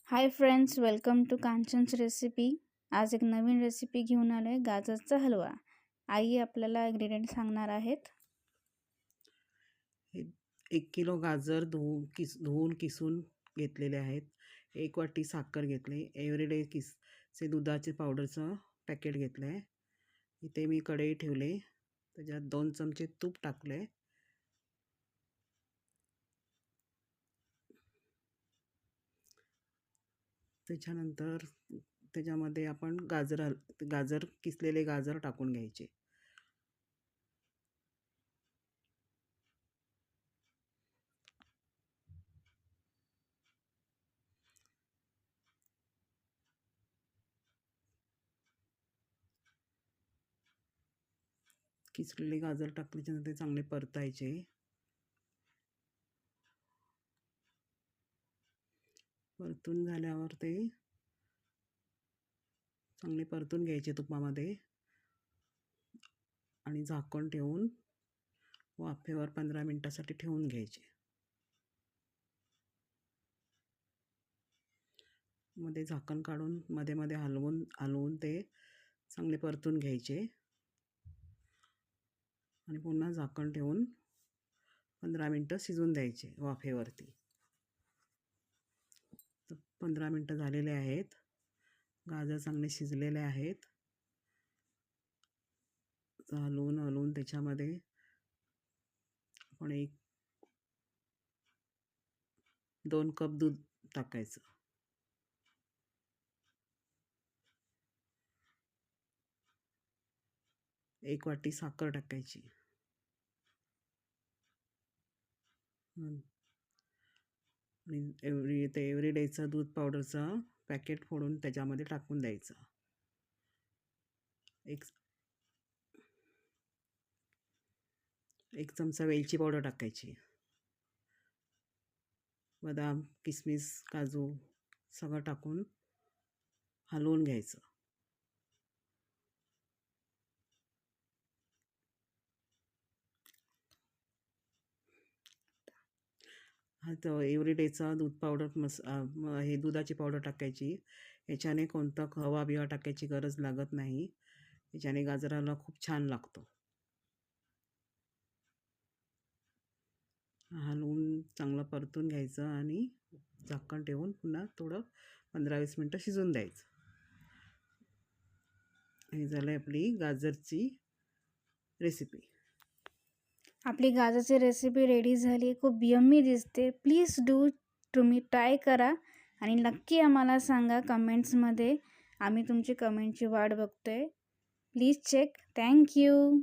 High friends, welcome to Kanchan's recipe. आज एक नवीन recipe घेऊन आलो आहे, गाजरचा हलवा. आई आपल्याला इन्ग्रेडियंट सांगणार आहेत. हे 1 किलो गाजर धुवून किसून घेतलेले आहेत. 1 वाटी साखर घेतली. एव्हरीडे किसचे दुधाचे पावडरचं पॅकेट घेतलं आहे. इथे मी कढई ठेवली, त्याच्यात 2 चमचे तूप टाकले. त्याच्यानंतर त्याच्यामध्ये आपण किसलेले गाजर टाकून घ्यायचे. किसलेले गाजर टाकल्याच्यानंतर ते चांगले परतायचे. परतून झाल्यावर ते चांगले परतून घ्यायचे तुपामध्ये आणि झाकण ठेवून वाफेवर 15 मिनिटासाठी ठेवून घ्यायचे. मध्ये झाकण काढून मध्ये मध्ये हलवून ते चांगले परतून घ्यायचे आणि पुन्हा झाकण ठेवून 15 मिनटं शिजून द्यायचे वाफेवरती. तर 15 मिनटं झालेले आहेत. गाजर चांगले शिजलेले आहेत. हलवून त्याच्यामध्ये आपण 2 कप दूध टाकायचं. एक वाटी साखर टाकायची. आणि एव्हरीडेचं दूध पावडरचं पॅकेट फोडून त्याच्यामध्ये टाकून द्यायचं. एक चमचा वेलची पावडर टाकायची. बदाम, किसमिस, काजू सगळं टाकून हलवून घ्यायचं. तो एव्हरीडेचा दूध पावडर हे दुधाची पावडर टाकायची. याच्याने कोणता खवा बिवा टाकायची गरज लागत नाही. याच्याने गाजराला खूप छान लागतो. हलवून चांगलं परतून घ्यायचं आणि झाकण ठेवून पुन्हा थोडं 15-20 मिनटं शिजून द्यायचं. ही झाली आपली गाजरची रेसिपी. आपली गाजरची रेसिपी रेडी झाली. खूप यम्मी दिसते. प्लीज तुम्ही ट्राय करा आणि नक्की आम्हाला सांगा कमेंट्समध्ये. आम्ही तुमची कमेंटची वाट बघतोय. Please check. थँक्यू.